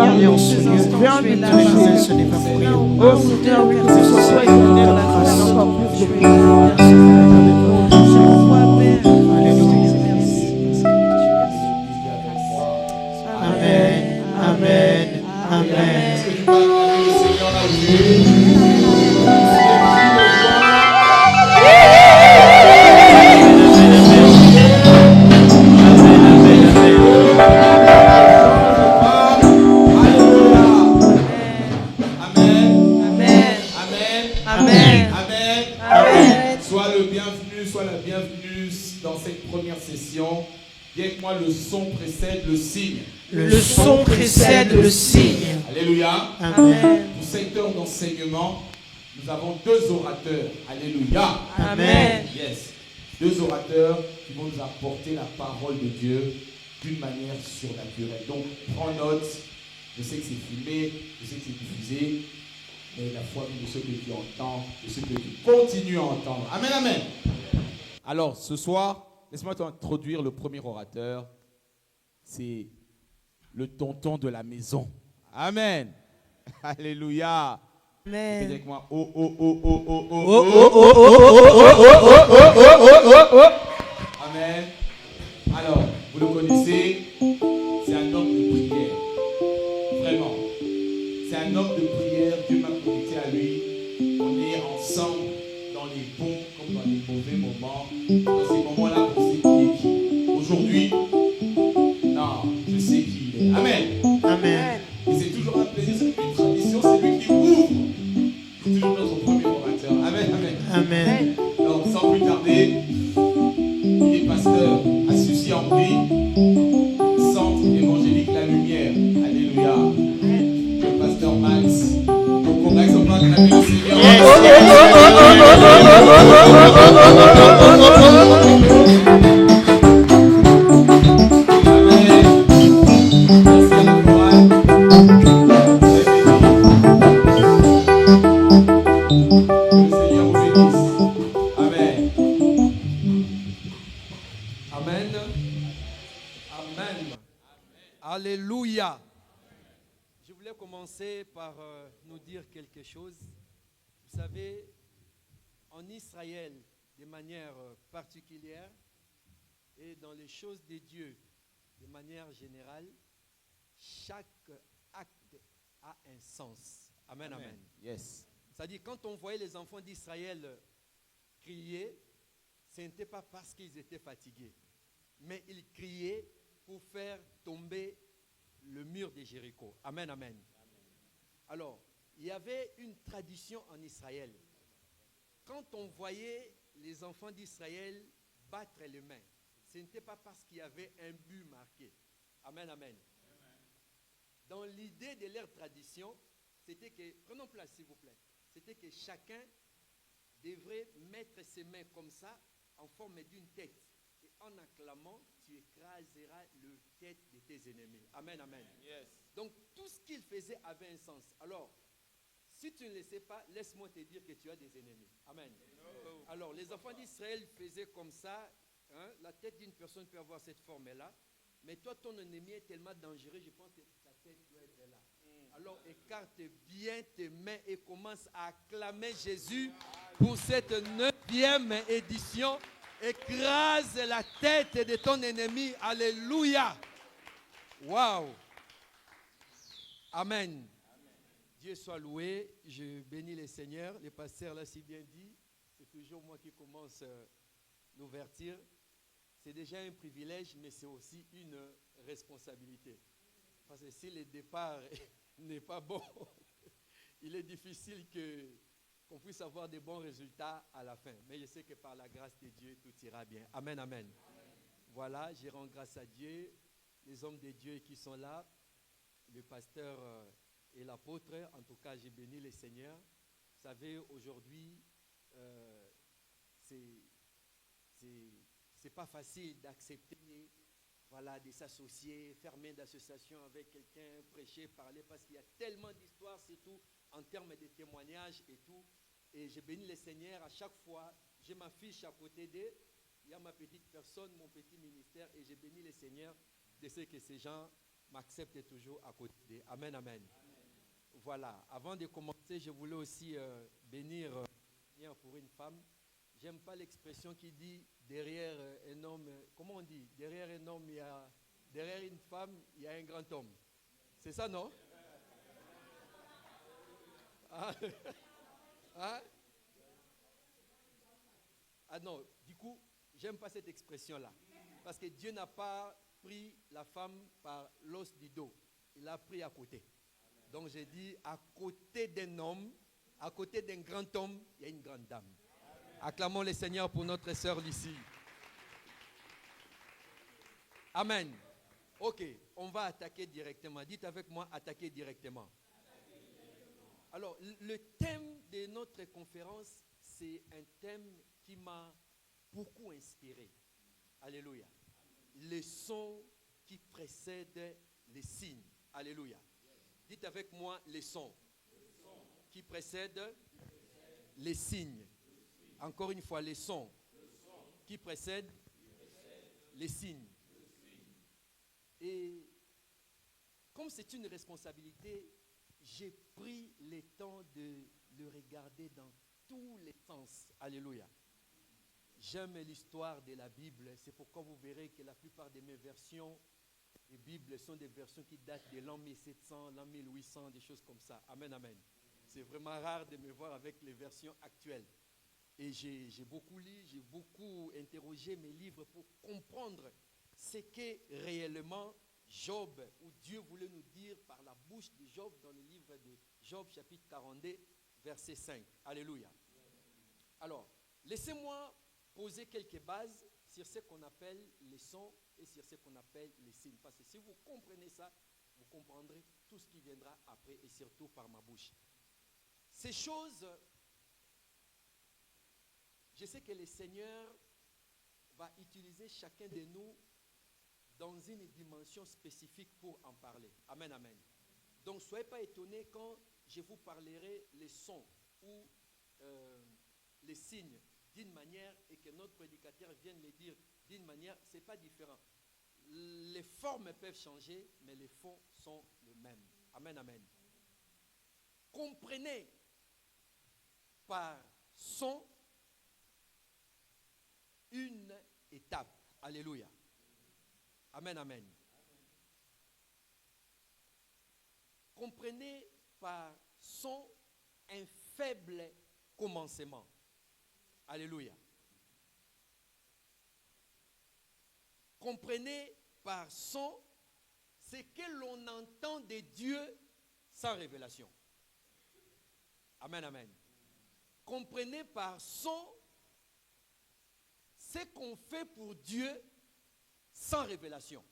parler en ce lieu. Viens nous toucher. Ce n'est pas pour rien. Oh Seigneur, oui, que ce soit étonné de la grâce encore plus de gloire. Amen, amen, amen. Dans cette première session, bien que moi le son précède le signe. Le son précède le signe. Alléluia. Amen. Pour cette heure d'enseignement, nous avons deux orateurs. Alléluia. Amen. Yes. Deux orateurs qui vont nous apporter la parole de Dieu d'une manière surnaturelle. Donc, prends note. Je sais que c'est filmé, je sais que c'est diffusé, mais la foi vient de ceux qui entendent, de ceux qui continuent à entendre. Amen, amen. Alors, ce soir, laisse-moi t'introduire le premier orateur. C'est le tonton de la maison. Amen. Alléluia. Amen. Avec moi. Amen. Alors, vous le connaissez, c'est un homme de prière. Vraiment. C'est un homme de prière. Dieu m'a connecté à lui. On est ensemble dans les bons comme dans les mauvais moments. Dans ces moments-là, on sait qui est qui. Aujourd'hui, non, je sais qui il est. Amen. Amen. Et c'est toujours un plaisir, c'est une tradition, c'est lui qui ouvre. C'est toujours notre premier orateur. Amen, amen. Amen. Alors, sans plus tarder, il est pasteur à Sucy-en-Brie, Centre évangélique La Lumière. Alléluia. Le pasteur Max. Donc, on va exemple acclamer le Seigneur. Alléluia. Je voulais commencer par nous dire quelque chose. Vous savez, en Israël, de manière particulière, et dans les choses de Dieu, de manière générale, chaque acte a un sens. Amen, amen. Yes. C'est-à-dire, quand on voyait les enfants d'Israël crier, ce n'était pas parce qu'ils étaient fatigués, mais ils criaient pour faire tomber le mur de Jéricho. Amen, amen. Alors, il y avait une tradition en Israël. Quand on voyait les enfants d'Israël battre les mains, ce n'était pas parce qu'il y avait un but marqué. Amen, amen. Dans l'idée de leur tradition, c'était que, prenons place s'il vous plaît, c'était que chacun devrait mettre ses mains comme ça, en forme d'une tête. Et en acclamant, tu écraseras le tête de tes ennemis. Amen, amen. Yes. Donc, tout ce qu'il faisait avait un sens. Alors, si tu ne le sais pas, laisse-moi te dire que tu as des ennemis. Amen. No. Alors, les enfants d'Israël faisaient comme ça. Hein, la tête d'une personne peut avoir cette forme-là. Mais toi, ton ennemi est tellement dangereux, je pense que ta tête doit être là. Alors, écarte bien tes mains et commence à acclamer Jésus pour cette 9e édition. Écrase la tête de ton ennemi. Alléluia. Waouh. Amen. Dieu soit loué. Je bénis le Seigneur. Le pasteur l'a si bien dit. C'est toujours moi qui commence l'ouverture. C'est déjà un privilège, mais c'est aussi une responsabilité. Parce que si le départ n'est pas bon, il est difficile qu'on puisse avoir de bons résultats à la fin. Mais je sais que par la grâce de Dieu, tout ira bien. Amen, amen. Voilà, je rends grâce à Dieu, les hommes de Dieu qui sont là, le pasteur et l'apôtre. En tout cas, j'ai béni le Seigneur. Vous savez, aujourd'hui, c'est pas facile d'accepter, voilà, de s'associer, faire main d'association avec quelqu'un, prêcher, parler, parce qu'il y a tellement d'histoires, surtout en termes de témoignages et tout. Et je bénis le Seigneur à chaque fois. Je m'affiche à côté d'eux. Il y a ma petite personne, mon petit ministère, et je bénis le Seigneur de ce que ces gens m'accepte toujours à côté. Amen, amen. Voilà, avant de commencer, je voulais aussi bénir pour une femme. J'aime pas l'expression qui dit derrière un homme, comment on dit? Derrière un homme, derrière une femme, il y a un grand homme. C'est ça, non? Ah, hein? Ah non, du coup, j'aime pas cette expression-là. Parce que Dieu n'a pas pris la femme par l'os du dos. Il l'a pris à côté. Donc j'ai dit, à côté d'un homme, à côté d'un grand homme, il y a une grande dame. Acclamons le Seigneur pour notre sœur Lucie. Amen. Ok, on va attaquer directement. Dites avec moi, attaquer directement. Alors, le thème de notre conférence, c'est un thème qui m'a beaucoup inspiré. Alléluia. Les sons qui précèdent les signes. Alléluia. Dites avec moi les sons qui précèdent les signes. Encore une fois, les sons qui précèdent les signes. Et comme c'est une responsabilité, j'ai pris le temps de le regarder dans tous les sens. Alléluia. J'aime l'histoire de la Bible. C'est pourquoi vous verrez que la plupart de mes versions de Bible sont des versions qui datent de l'an 1700, l'an 1800, des choses comme ça. Amen, amen. C'est vraiment rare de me voir avec les versions actuelles. Et j'ai beaucoup lu, j'ai beaucoup interrogé mes livres pour comprendre ce qu'est réellement Job, où Dieu voulait nous dire par la bouche de Job dans le livre de Job, chapitre 42, verset 5. Alléluia. Alors, laissez-moi poser quelques bases sur ce qu'on appelle les sons et sur ce qu'on appelle les signes. Parce que si vous comprenez ça, vous comprendrez tout ce qui viendra après et surtout par ma bouche. Ces choses, je sais que le Seigneur va utiliser chacun de nous dans une dimension spécifique pour en parler. Amen, amen. Donc, ne soyez pas étonnés quand je vous parlerai les sons ou les signes d'une manière et que notre prédicateur vienne les dire d'une manière, ce n'est pas différent. Les formes peuvent changer, mais les fonds sont les mêmes. Amen, amen. Comprenez par son une étape. Alléluia. Amen, amen. Comprenez par son un faible commencement. Alléluia. Comprenez par son ce que l'on entend de Dieu sans révélation. Amen, amen. Comprenez par son ce qu'on fait pour Dieu sans révélation.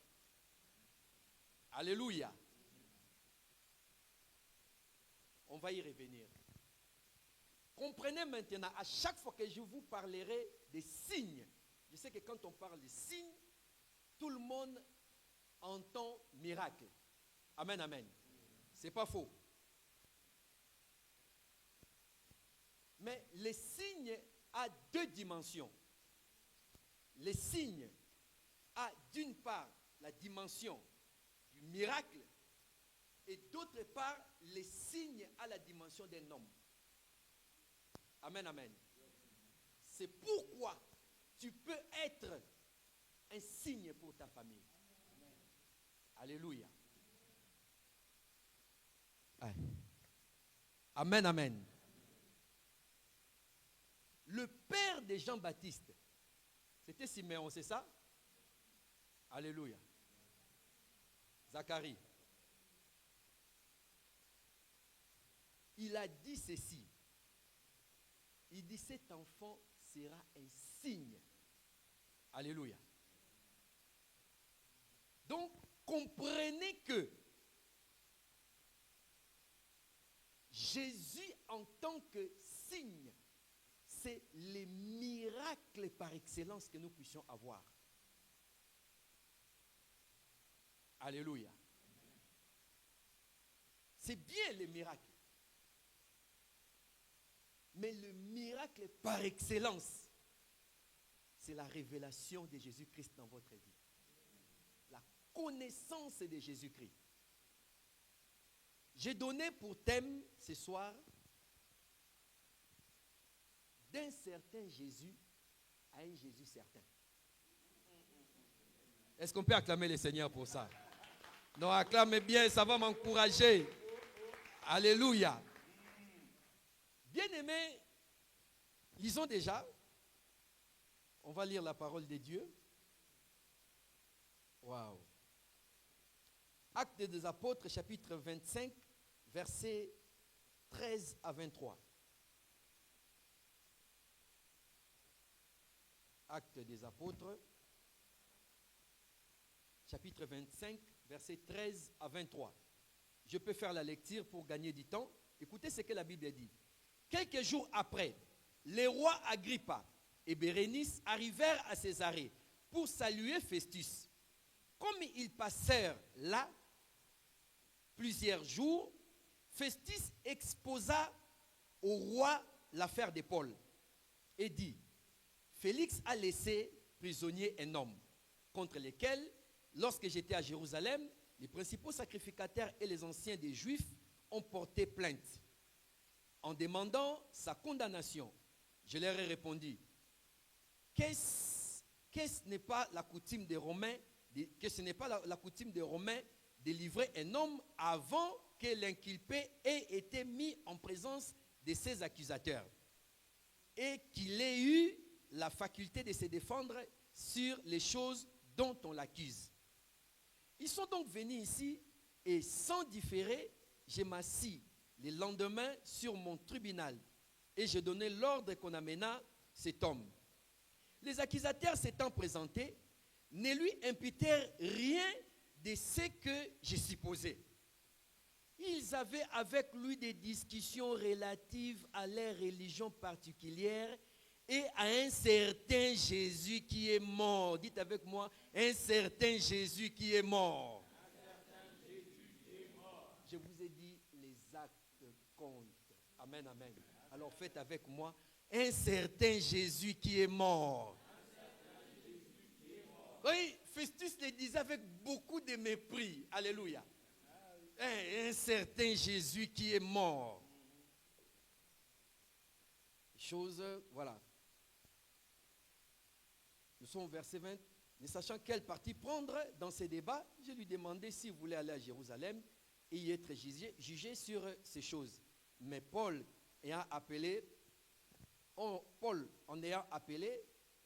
Alléluia. On va y revenir. Comprenez maintenant, à chaque fois que je vous parlerai des signes, je sais que quand on parle de signes, tout le monde entend miracle. Amen, amen. C'est pas faux. Mais les signes ont deux dimensions. Les signes ont d'une part la dimension du miracle et d'autre part les signes ont la dimension d'un homme. Amen, amen. C'est pourquoi tu peux être un signe pour ta famille. Amen. Alléluia. Amen, amen. Le père de Jean-Baptiste, c'était Siméon, c'est ça? Alléluia. Zacharie. Il a dit ceci. Il dit, cet enfant sera un signe. Alléluia. Donc, comprenez que Jésus en tant que signe, c'est les miracles par excellence que nous puissions avoir. Alléluia. C'est bien les miracles. Mais le miracle par excellence, c'est la révélation de Jésus-Christ dans votre vie. La connaissance de Jésus-Christ. J'ai donné pour thème ce soir d'un certain Jésus à un Jésus certain. Est-ce qu'on peut acclamer le Seigneur pour ça? Non, acclamez bien, ça va m'encourager. Alléluia. Bien-aimés, lisons déjà. On va lire la parole de Dieu. Waouh. Actes des Apôtres, chapitre 25, versets 13 à 23. Actes des Apôtres, chapitre 25, versets 13 à 23. Je peux faire la lecture pour gagner du temps. Écoutez ce que la Bible dit. Quelques jours après, les rois Agrippa et Bérénice arrivèrent à Césarée pour saluer Festus. Comme ils passèrent là plusieurs jours, Festus exposa au roi l'affaire de Paul et dit: Félix a laissé prisonnier un homme contre lequel, lorsque j'étais à Jérusalem, les principaux sacrificateurs et les anciens des Juifs ont porté plainte en demandant sa condamnation. Je leur ai répondu: ce n'est pas la coutume des Romains, que ce n'est pas la coutume des Romains de livrer un homme avant que l'inculpé ait été mis en présence de ses accusateurs et qu'il ait eu la faculté de se défendre sur les choses dont on l'accuse. Ils sont donc venus ici et sans différer, je m'assis le lendemain sur mon tribunal et je donnai l'ordre qu'on amena cet homme. Les accusateurs s'étant présentés, ne lui imputèrent rien de ce que je supposais. Ils avaient avec lui des discussions relatives à leur religion particulière et à un certain Jésus qui est mort. Dites avec moi, un certain Jésus qui est mort. Je vous ai dit, les actes comptent. Amen, amen. Alors faites avec moi, un certain Jésus qui est mort. Oui, Festus le disait avec beaucoup de mépris. Alléluia. Un certain Jésus qui est mort. Chose, voilà. Nous sommes au verset 20. Ne sachant quel parti prendre dans ces débats, je lui demandais s'il voulait aller à Jérusalem et y être jugé sur ces choses. Mais Paul ayant appelé,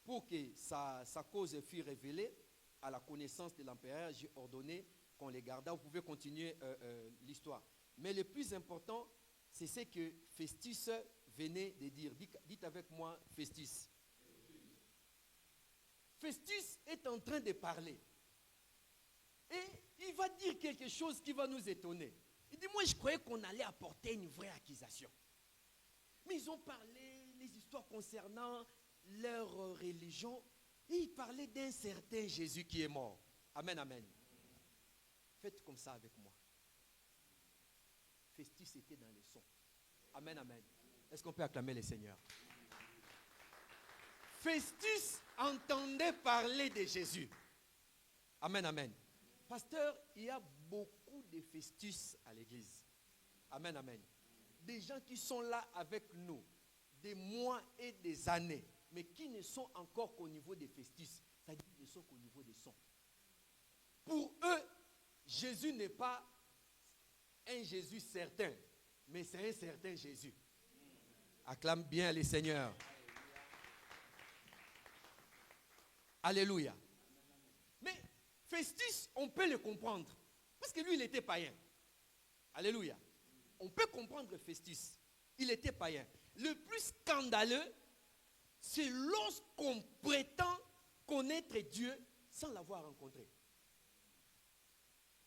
pour que sa cause fût révélée à la connaissance de l'empereur, j'ai ordonné qu'on les gardât. Vous pouvez continuer l'histoire. Mais le plus important, c'est ce que Festus venait de dire. Dites avec moi, Festus. Festus est en train de parler. Et il va dire quelque chose qui va nous étonner. Il dit, moi je croyais qu'on allait apporter une vraie accusation. Mais ils ont parlé les histoires concernant leur religion. Et ils parlaient d'un certain Jésus qui est mort. Amen, amen. Faites comme ça avec moi. Festus était dans les sons. Amen, amen. Est-ce qu'on peut acclamer le Seigneur? Festus entendait parler de Jésus. Amen, amen. Pasteur, il y a beaucoup de Festus à l'église. Amen, amen. Des gens qui sont là avec nous, des mois et des années, mais qui ne sont encore qu'au niveau des Festus. C'est-à-dire qu'ils ne sont qu'au niveau des sons. Pour eux, Jésus n'est pas un Jésus certain, mais c'est un certain Jésus. Acclame bien les seigneurs. Alléluia. Mais Festus, on peut le comprendre. Parce que lui, il était païen. Alléluia. On peut comprendre Festus. Il était païen. Le plus scandaleux, c'est lorsqu'on prétend connaître Dieu sans l'avoir rencontré.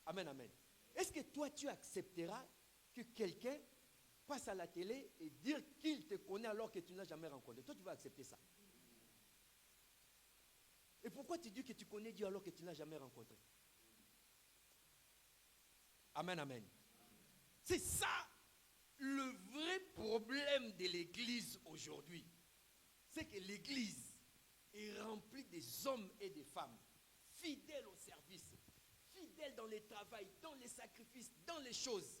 Amen, amen. Est-ce que toi, tu accepteras que quelqu'un passe à la télé et dire qu'il te connaît alors que tu ne l'as jamais rencontré? Toi, tu vas accepter ça. Et pourquoi tu dis que tu connais Dieu alors que tu ne l'as jamais rencontré? Amen, amen. C'est ça le vrai problème de l'Église aujourd'hui. C'est que l'Église est remplie des hommes et des femmes fidèles au service, fidèles dans le travail, dans les sacrifices, dans les choses.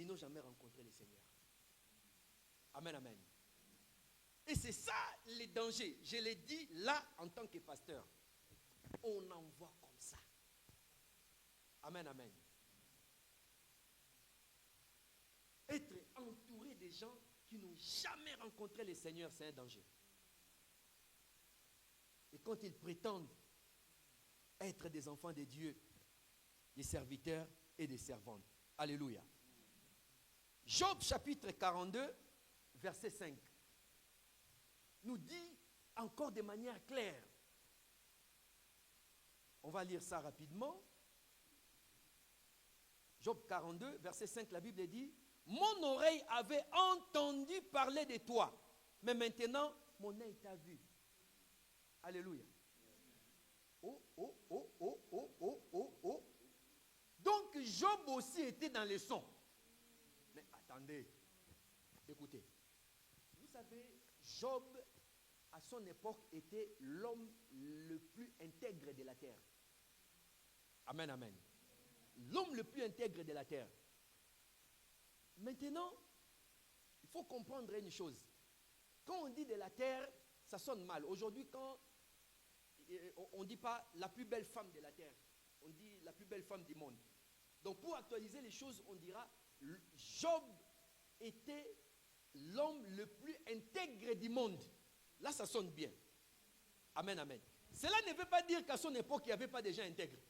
n'ont jamais rencontré le Seigneur. Amen, amen. Et c'est ça les dangers. Je l'ai dit là en tant que pasteur. On en voit comme ça. Amen, amen. Être entouré des gens qui n'ont jamais rencontré le Seigneur, c'est un danger. Et quand ils prétendent être des enfants de Dieu, des serviteurs et des servantes. Alléluia. Job chapitre 42, verset 5, nous dit encore de manière claire. On va lire ça rapidement. Job 42, verset 5, la Bible dit: mon oreille avait entendu parler de toi, mais maintenant, mon œil t'a vu. Alléluia. Oh, oh, oh, oh, oh, oh, oh, oh. Donc, Job aussi était dans les sons. Mais attendez, écoutez. Vous savez, Job, à son époque, était l'homme le plus intègre de la terre. Amen, amen. L'homme le plus intègre de la terre. Maintenant, il faut comprendre une chose. Quand on dit de la terre, ça sonne mal. Aujourd'hui, quand on ne dit pas la plus belle femme de la terre, on dit la plus belle femme du monde. Donc pour actualiser les choses, on dira Job était l'homme le plus intègre du monde. Là, ça sonne bien. Amen, amen. Cela ne veut pas dire qu'à son époque, il n'y avait pas de gens intègres.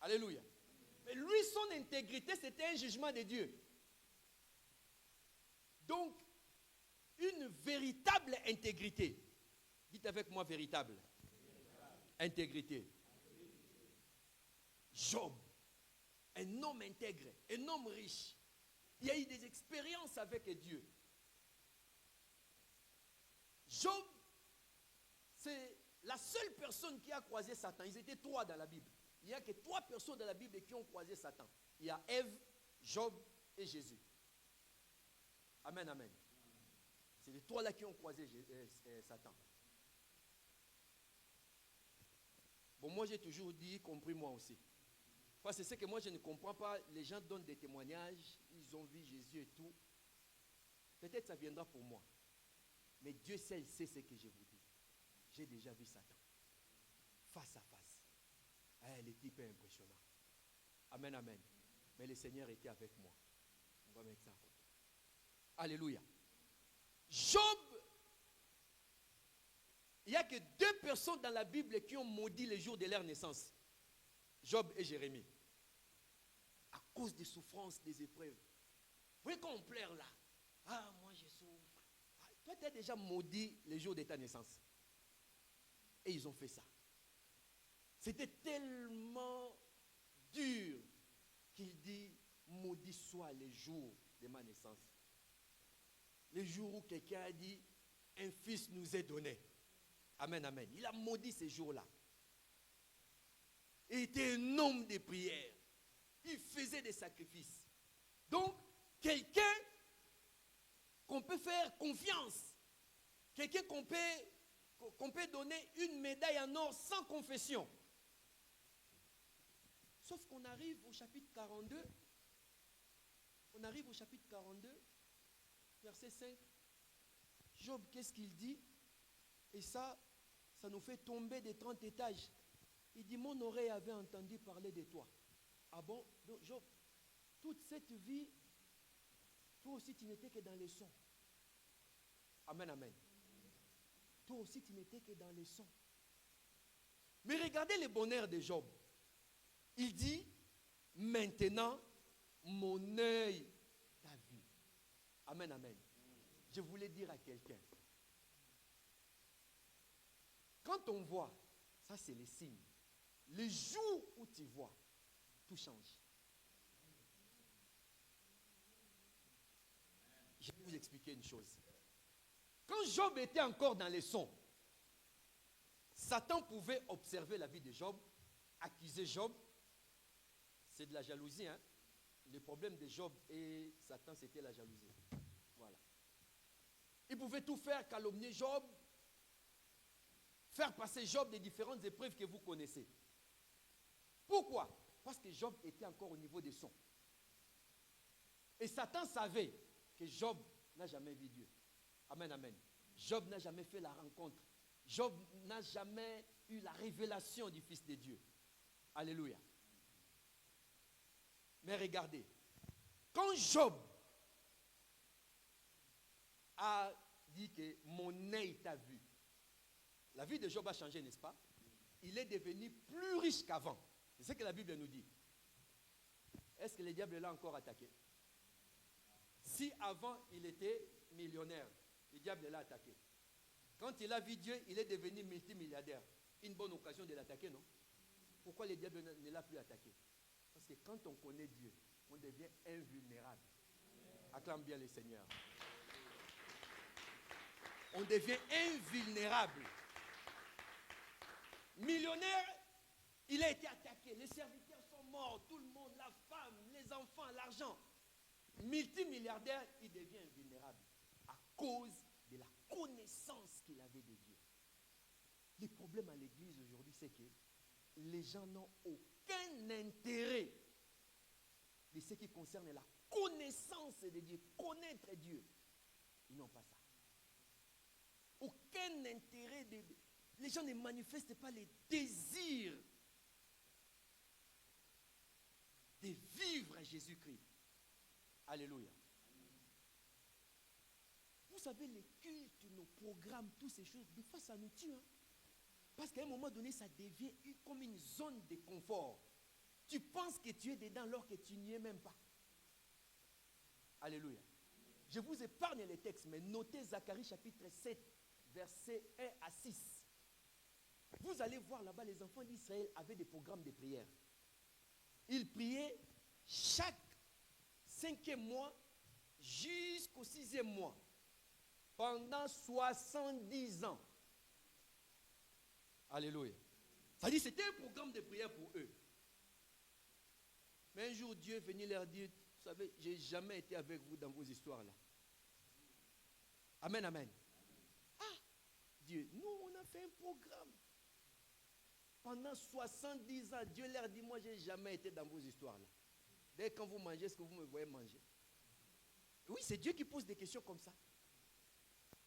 Alléluia. Mais lui, son intégrité, c'était un jugement de Dieu. Donc, une véritable intégrité. Dites avec moi véritable. Intégrité. Job, un homme intègre, un homme riche. Il a eu des expériences avec Dieu. Job, c'est la seule personne qui a croisé Satan. Ils étaient 3 dans la Bible. Il n'y a que 3 personnes dans la Bible qui ont croisé Satan. Il y a Ève, Job et Jésus. Amen, amen. C'est les 3 là qui ont croisé Satan. Bon, moi j'ai toujours dit, compris moi aussi. Parce que c'est ce que moi je ne comprends pas. Les gens donnent des témoignages, ils ont vu Jésus et tout. Peut-être ça viendra pour moi. Mais Dieu seul sait ce que je vous dis. J'ai déjà vu Satan. Face à face. Le type est impressionnant. Amen, amen. Mais le Seigneur était avec moi. On va mettre ça en côté. Alléluia. Job, il n'y a que 2 personnes dans la Bible qui ont maudit les jours de leur naissance. Job et Jérémie. À cause des souffrances, des épreuves. Vous voyez quand on pleure là. Ah, moi je souffre. Toi, tu as déjà maudit les jours de ta naissance. Et ils ont fait ça. C'était tellement dur qu'il dit, maudit soit les jours de ma naissance. Les jours où quelqu'un a dit, un fils nous est donné. Amen, amen. Il a maudit ces jours-là. Il était un homme de prière. Il faisait des sacrifices. Donc, quelqu'un qu'on peut faire confiance. Quelqu'un qu'on peut donner une médaille en or sans confession. Sauf qu'on arrive au chapitre 42. On arrive au chapitre 42, verset 5. Job, qu'est-ce qu'il dit? Et ça nous fait tomber des 30 étages. Il dit, mon oreille avait entendu parler de toi. Ah bon? Donc, Job, toute cette vie, toi aussi tu n'étais que dans les sons. Amen, amen. Toi aussi tu n'étais que dans les sons. Mais regardez le bonheur de Job. Il dit, maintenant, mon œil t'a vu. Amen, amen. Je voulais dire à quelqu'un, quand on voit, ça c'est les signes. Le jour où tu vois, tout change. Je vais vous expliquer une chose. Quand Job était encore dans les sons, Satan pouvait observer la vie de Job, accuser Job. C'est de la jalousie, hein. Le problème de Job et Satan, c'était la jalousie. Voilà. Il pouvait tout faire, calomnier Job, faire passer Job des différentes épreuves que vous connaissez. Pourquoi? Parce que Job était encore au niveau des sons. Et Satan savait que Job n'a jamais vu Dieu. Amen, amen. Job n'a jamais fait la rencontre. Job n'a jamais eu la révélation du Fils de Dieu. Alléluia. Mais regardez, quand Job a dit que mon œil t'a vu, la vie de Job a changé, n'est-ce pas? Il est devenu plus riche qu'avant. C'est ce que la Bible nous dit. Est-ce que le diable l'a encore attaqué? Si avant il était millionnaire, le diable l'a attaqué. Quand il a vu Dieu, il est devenu multimilliardaire. Une bonne occasion de l'attaquer, non? Pourquoi le diable ne l'a plus attaqué? Parce que quand on connaît Dieu, on devient invulnérable. Acclame bien le Seigneur. On devient invulnérable. Millionnaire, il a été attaqué. Les serviteurs sont morts. Tout le monde, la femme, les enfants, l'argent. Multimilliardaire, il devient invulnérable à cause de la connaissance qu'il avait de Dieu. Le problème à l'église aujourd'hui, c'est que les gens n'ont aucun intérêt de ce qui concerne la connaissance de Dieu, connaître Dieu. Ils n'ont pas ça. Aucun intérêt. Les gens ne manifestent pas les désirs de vivre Jésus-Christ. Alléluia. Vous savez, les cultes, nos programmes, toutes ces choses, des fois ça nous tue. Hein? Parce qu'à un moment donné, ça devient comme une zone de confort. Tu penses que tu es dedans alors que tu n'y es même pas. Alléluia. Je vous épargne les textes, mais notez Zacharie chapitre 7, versets 1 à 6. Vous allez voir là-bas, les enfants d'Israël avaient des programmes de prière. Ils priaient chaque 5e mois jusqu'au 6e mois. Pendant 70 ans. Alléluia. Ça dit, c'était un programme de prière pour eux. Mais un jour, Dieu est venu leur dire, vous savez, je n'ai jamais été avec vous dans vos histoires-là. Amen, amen. Ah, Dieu, nous, on a fait un programme. Pendant 70 ans, Dieu leur dit, moi, je n'ai jamais été dans vos histoires-là. Dès quand vous mangez, est-ce que vous me voyez manger? Oui, c'est Dieu qui pose des questions comme ça.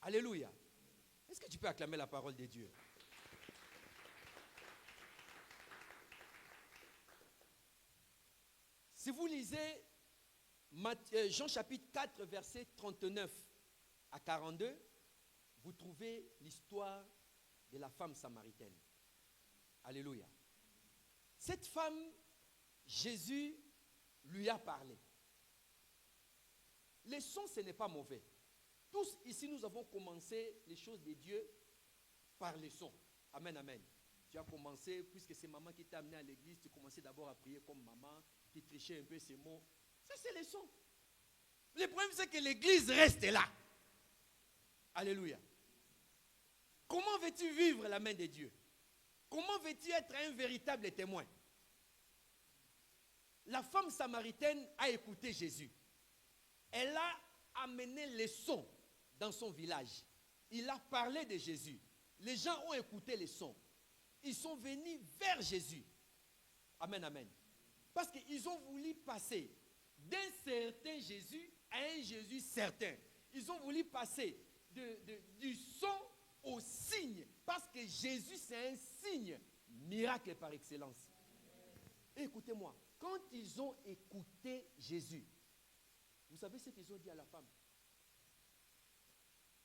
Alléluia. Est-ce que tu peux acclamer la parole de Dieu? Si vous lisez Jean chapitre 4, verset 39 à 42, vous trouvez l'histoire de la femme samaritaine. Alléluia. Cette femme, Jésus lui a parlé. Les sons, ce n'est pas mauvais. Tous ici, nous avons commencé les choses de Dieu par les sons. Amen, amen. Tu as commencé, puisque c'est maman qui t'a amené à l'église, tu commençais d'abord à prier comme maman, tu trichais un peu ces mots. Ça, c'est les sons. Le problème, c'est que l'église reste là. Alléluia. Comment veux-tu vivre la main de Dieu? Comment veux-tu être un véritable témoin? La femme samaritaine a écouté Jésus. Elle a amené les sons dans son village. Il a parlé de Jésus. Les gens ont écouté les sons. Ils sont venus vers Jésus. Amen, amen. Parce qu'ils ont voulu passer d'un certain Jésus à un Jésus certain. Ils ont voulu passer du son au signe. Parce que Jésus, c'est un signe, miracle par excellence. Et écoutez-moi, quand ils ont écouté Jésus, vous savez ce qu'ils ont dit à la femme?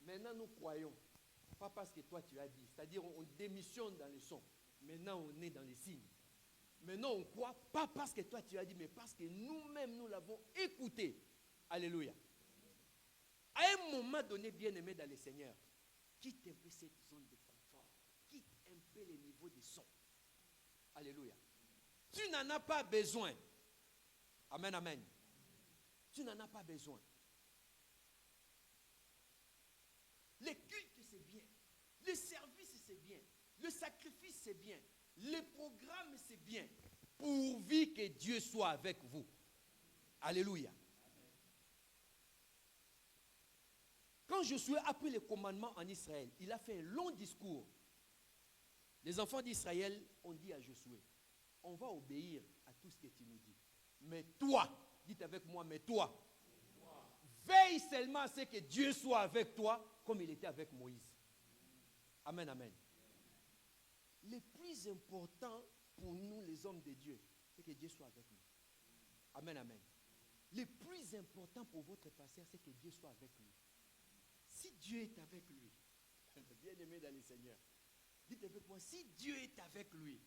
Maintenant, nous croyons. Pas parce que toi tu as dit. C'est-à-dire, on démissionne dans le son. Maintenant, on est dans les signes. Maintenant, on croit pas parce que toi tu as dit, mais parce que nous-mêmes, nous l'avons écouté. Alléluia. À un moment donné, bien-aimé dans le Seigneur, quitte un peu cette zone de confort. Quitte un peu les niveaux de son. Alléluia. Tu n'en as pas besoin. Amen, amen. Tu n'en as pas besoin. Les cultes, c'est bien. Le service, c'est bien. Le sacrifice, c'est bien. Les programmes, c'est bien. Pourvu que Dieu soit avec vous. Alléluia. Quand Josué a pris les commandements en Israël, il a fait un long discours. Les enfants d'Israël ont dit à Josué, on va obéir à tout ce que tu nous dis. Mais toi, dites avec moi, mais toi, veille seulement à ce que Dieu soit avec toi comme il était avec Moïse. Amen, amen. Le plus important pour nous, les hommes de Dieu, c'est que Dieu soit avec nous. Amen, amen. Le plus important pour votre pasteur, c'est que Dieu soit avec lui. Si Dieu est avec lui, bien-aimé dans le Seigneur, dites avec moi, si Dieu est avec lui.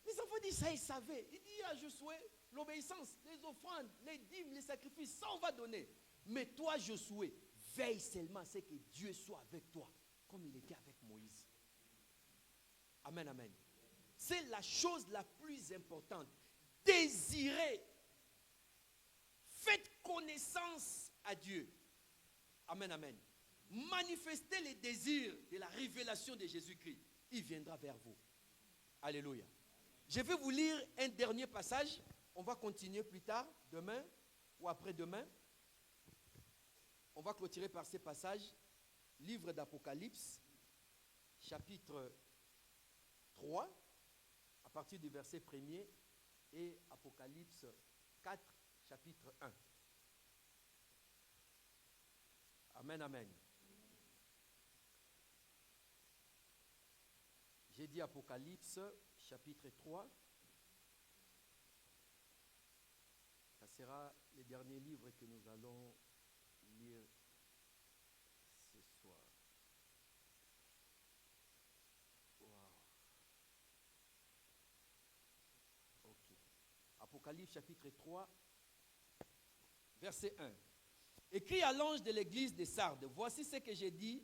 Les enfants d'Israël savaient. Il dit à Josué, l'obéissance, les offrandes, les dîmes, les sacrifices, ça on va donner. Mais toi, Josué, veille seulement à ce que Dieu soit avec toi, comme il était avec Moïse. Amen, amen. C'est la chose la plus importante. Désirez. Faites connaissance à Dieu. Amen, amen. Manifestez les désirs de la révélation de Jésus-Christ. Il viendra vers vous. Alléluia. Je vais vous lire un dernier passage. On va continuer plus tard, demain ou après-demain. On va clôturer par ces passages. Livre d'Apocalypse, chapitre 3, à partir du verset 1er, et Apocalypse 4, chapitre 1. Amen, amen. J'ai dit Apocalypse, chapitre 3. Ça sera le dernier livre que nous allons lire ce soir. Wow. Ok. Apocalypse, chapitre 3, verset 1. Écrit à l'ange de l'église de Sardes, voici ce que j'ai dit.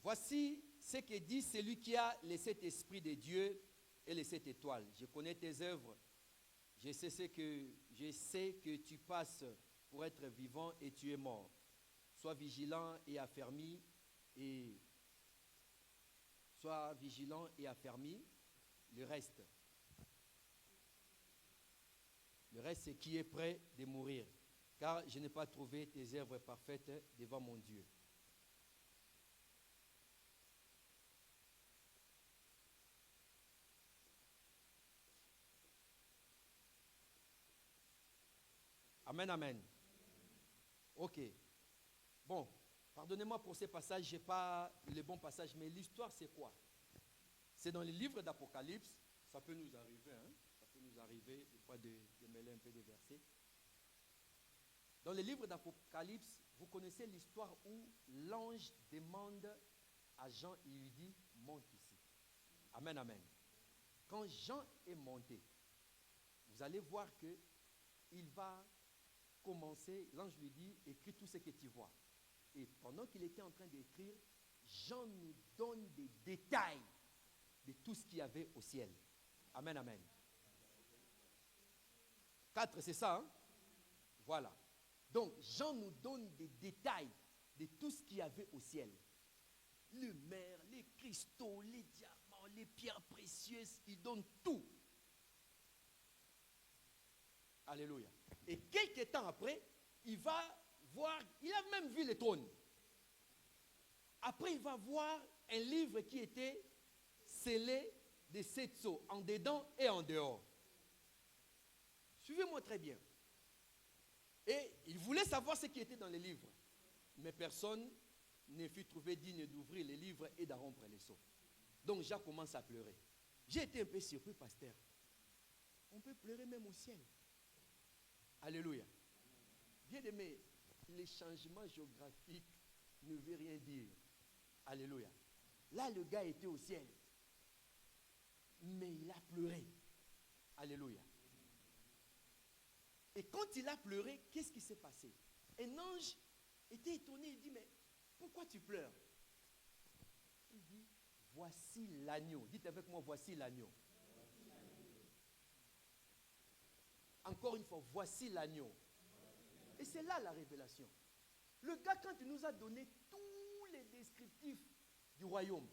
Voici ce que dit celui qui a les 7 esprits de Dieu et les 7 étoiles. Je connais tes œuvres. Je sais que tu passes pour être vivant et tu es mort. Sois vigilant et affermi. Sois vigilant et affermi. Le reste, c'est qui est prêt de mourir. Car je n'ai pas trouvé tes œuvres parfaites devant mon Dieu. Amen, amen. Ok. Bon, pardonnez-moi pour ces passages, je n'ai pas le bon passage, mais l'histoire c'est quoi? C'est dans les livres d'Apocalypse, ça peut nous arriver, hein? Ça peut nous arriver des fois de mêler un peu des versets. Dans les livres d'Apocalypse, vous connaissez l'histoire où l'ange demande à Jean, il lui dit, monte ici. Amen, amen. Quand Jean est monté, vous allez voir qu'il va commencer, l'ange lui dit, écris tout ce que tu vois. Et pendant qu'il était en train d'écrire, Jean nous donne des détails de tout ce qu'il y avait au ciel. Amen, amen. 4, c'est ça, hein? Voilà. Donc, Jean nous donne des détails de tout ce qu'il y avait au ciel. Le mer, les cristaux, les diamants, les pierres précieuses, il donne tout. Alléluia. Et quelques temps après, il va voir, il a même vu les trônes. Après, il va voir un livre qui était scellé de 7 sceaux, en dedans et en dehors. Suivez-moi très bien. Et il voulait savoir ce qui était dans les livres. Mais personne ne fut trouvé digne d'ouvrir les livres et d'en rompre les sceaux. Donc Jacques commence à pleurer. J'ai été un peu surpris, pasteur. On peut pleurer même au ciel. Alléluia. Bien aimé, les changements géographiques ne veulent rien dire. Alléluia. Là, le gars était au ciel. Mais il a pleuré. Alléluia. Et quand il a pleuré, qu'est-ce qui s'est passé? Un ange était étonné. Il dit, mais pourquoi tu pleures? Il dit, voici l'agneau. Dites avec moi, voici l'agneau. Encore une fois, voici l'agneau. Et c'est là la révélation. Le gars, quand il nous a donné tous les descriptifs du royaume,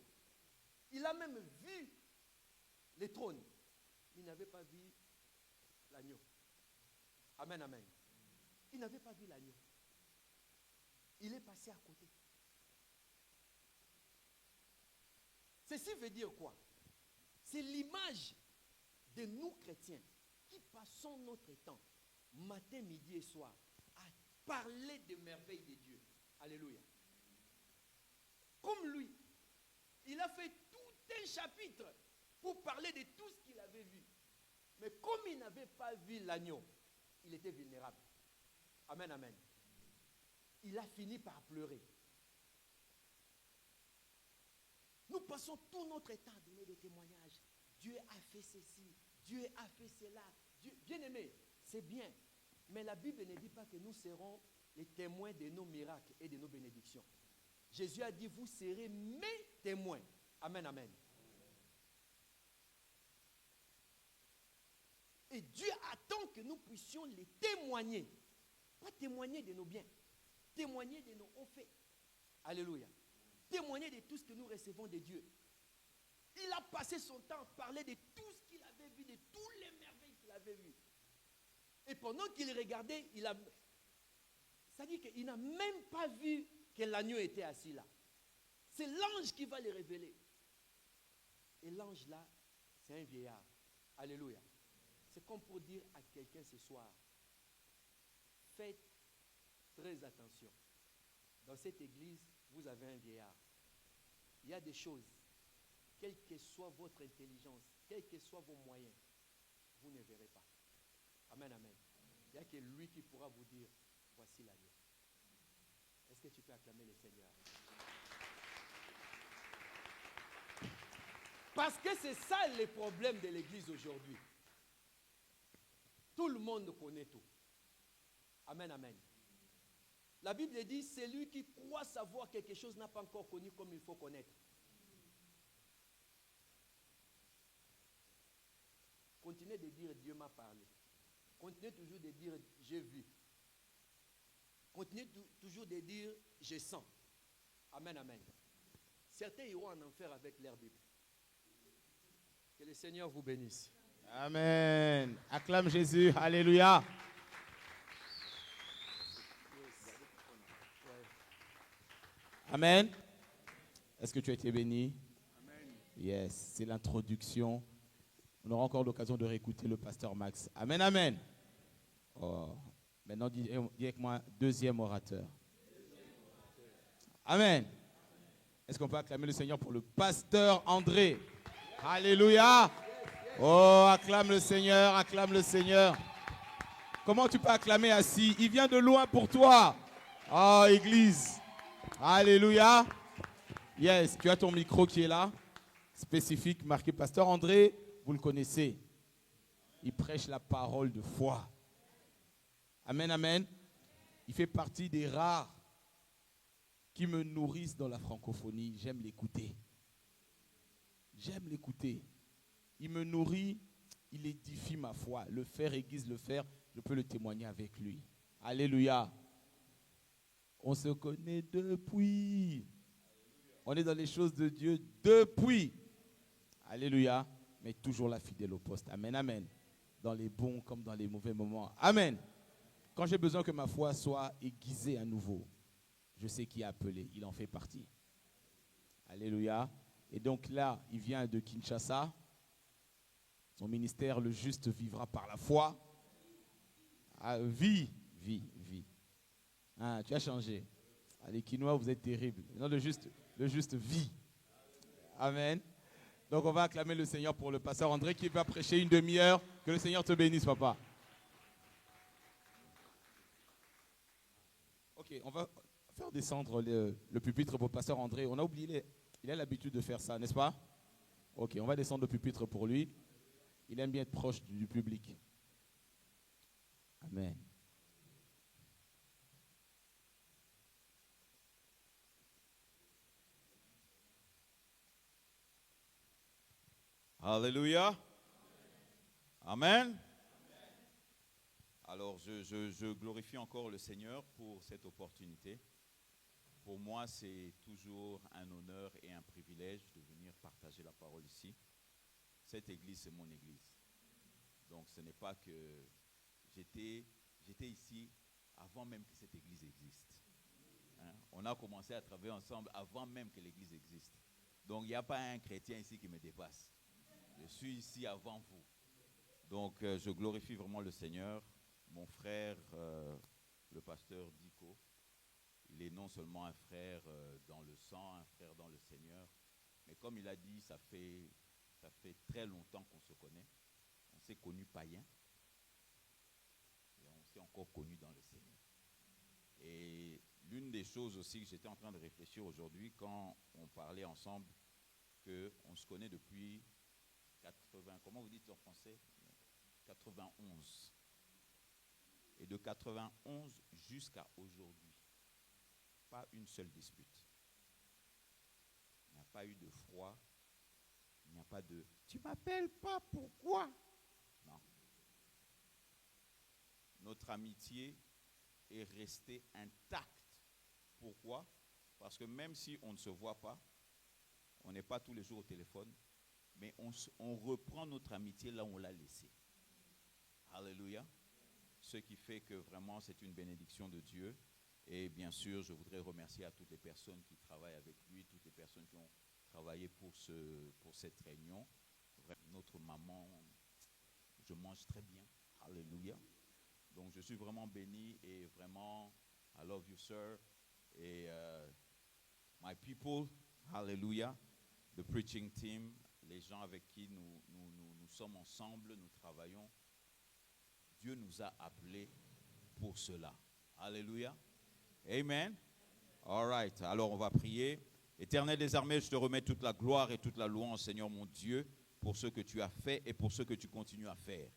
il a même vu les trônes. Il n'avait pas vu l'agneau. Amen, amen. Il n'avait pas vu l'agneau. Il est passé à côté. Ceci veut dire quoi? C'est l'image de nous chrétiens qui passons notre temps, matin, midi et soir, parler des merveilles de Dieu. Alléluia. Comme lui, il a fait tout un chapitre pour parler de tout ce qu'il avait vu. Mais comme il n'avait pas vu l'agneau, il était vulnérable. Amen, amen. Il a fini par pleurer. Nous passons tout notre temps à donner des témoignages. Dieu a fait ceci, Dieu a fait cela. Bien aimé, c'est bien. Mais la Bible ne dit pas que nous serons les témoins de nos miracles et de nos bénédictions. Jésus a dit, vous serez mes témoins. Amen, amen. Et Dieu attend que nous puissions les témoigner. Pas témoigner de nos biens, témoigner de nos hauts faits. Alléluia. Témoigner de tout ce que nous recevons de Dieu. Il a passé son temps à parler de tout ce qu'il avait vu, de toutes les merveilles qu'il avait vues. Et pendant qu'il regardait, c'est-à-dire qu'il n'a même pas vu que l'agneau était assis là. C'est l'ange qui va le révéler. Et l'ange là, c'est un vieillard. Alléluia. C'est comme pour dire à quelqu'un ce soir, faites très attention. Dans cette église, vous avez un vieillard. Il y a des choses, quelle que soit votre intelligence, quels que soient vos moyens, vous ne verrez pas. Amen, amen. Il n'y a que lui qui pourra vous dire, voici l'agneau. Est-ce que tu peux acclamer le Seigneur? Parce que c'est ça le problème de l'église aujourd'hui. Tout le monde connaît tout. Amen, amen. La Bible dit, celui qui croit savoir quelque chose n'a pas encore connu comme il faut connaître. Continuez de dire, Dieu m'a parlé. Continuez toujours de dire, j'ai vu. Continuez toujours de dire, je sens. Amen, amen. Certains iront en enfer avec leur Bible. Que le Seigneur vous bénisse. Amen. Acclame Jésus. Alléluia. Amen. Est-ce que tu as été béni? Amen. Yes, c'est l'introduction. On aura encore l'occasion de réécouter le pasteur Max. Amen, amen. Oh. Maintenant, dis avec moi, deuxième orateur. Amen. Est-ce qu'on peut acclamer le Seigneur pour le pasteur André? Alléluia. Oh, acclame le Seigneur, acclame le Seigneur. Comment tu peux acclamer assis? Il vient de loin pour toi. Oh, église. Alléluia. Yes, tu as ton micro qui est là, spécifique, marqué pasteur André, vous le connaissez. Il prêche la parole de foi. Amen, amen. Il fait partie des rares qui me nourrissent dans la francophonie. J'aime l'écouter. J'aime l'écouter. Il me nourrit, il édifie ma foi. Le faire aiguise le fer, je peux le témoigner avec lui. Alléluia. On se connaît depuis. On est dans les choses de Dieu depuis. Alléluia. Mais toujours la fidèle au poste. Amen, amen. Dans les bons comme dans les mauvais moments. Amen. Quand j'ai besoin que ma foi soit aiguisée à nouveau, je sais qui est appelé. Il en fait partie. Alléluia. Et donc là, il vient de Kinshasa. Son ministère, le juste vivra par la foi. Ah, vie. Ah, tu as changé. Ah, les Quinois, vous êtes terribles. Non, le juste vit. Amen. Donc on va acclamer le Seigneur pour le pasteur André qui va prêcher une demi-heure. Que le Seigneur te bénisse, papa. Ok, on va faire descendre le pupitre pour le pasteur André. On a oublié, il a l'habitude de faire ça, n'est-ce pas? Ok, on va descendre le pupitre pour lui. Il aime bien être proche du public. Amen. Alléluia. Amen. Alors, je glorifie encore le Seigneur pour cette opportunité. Pour moi, c'est toujours un honneur et un privilège de venir partager la parole ici. Cette église, c'est mon église. Donc, ce n'est pas que j'étais ici avant même que cette église existe. Hein? On a commencé à travailler ensemble avant même que l'église existe. Donc, il n'y a pas un chrétien ici qui me dépasse. Je suis ici avant vous. Donc, je glorifie vraiment le Seigneur. Mon frère le pasteur Dico. Il est non seulement un frère dans le sang, un frère dans le Seigneur, mais comme il a dit, ça fait très longtemps qu'on se connaît. On s'est connus païens et on s'est encore connus dans le Seigneur. Et l'une des choses aussi que j'étais en train de réfléchir aujourd'hui, quand on parlait ensemble, qu'on se connaît depuis 80, comment vous dites en français? 91. Et de 91 jusqu'à aujourd'hui, pas une seule dispute. Il n'y a pas eu de froid. Il n'y a pas de « tu m'appelles pas, pourquoi ?» Non. Notre amitié est restée intacte. Pourquoi? Parce que même si on ne se voit pas, on n'est pas tous les jours au téléphone, mais on reprend notre amitié là où on l'a laissée. Alléluia. Ce qui fait que vraiment c'est une bénédiction de Dieu. Et bien sûr, je voudrais remercier à toutes les personnes qui travaillent avec lui, toutes les personnes qui ont travaillé pour cette réunion. Notre maman, je mange très bien. Alléluia. Donc je suis vraiment béni et vraiment, I love you, sir. Et my people, hallelujah, the preaching team, les gens avec qui nous sommes ensemble, nous travaillons. Dieu nous a appelés pour cela. Alléluia. Amen. All right. Alors on va prier. Éternel des armées, je te remets toute la gloire et toute la louange, Seigneur mon Dieu, pour ce que tu as fait et pour ce que tu continues à faire.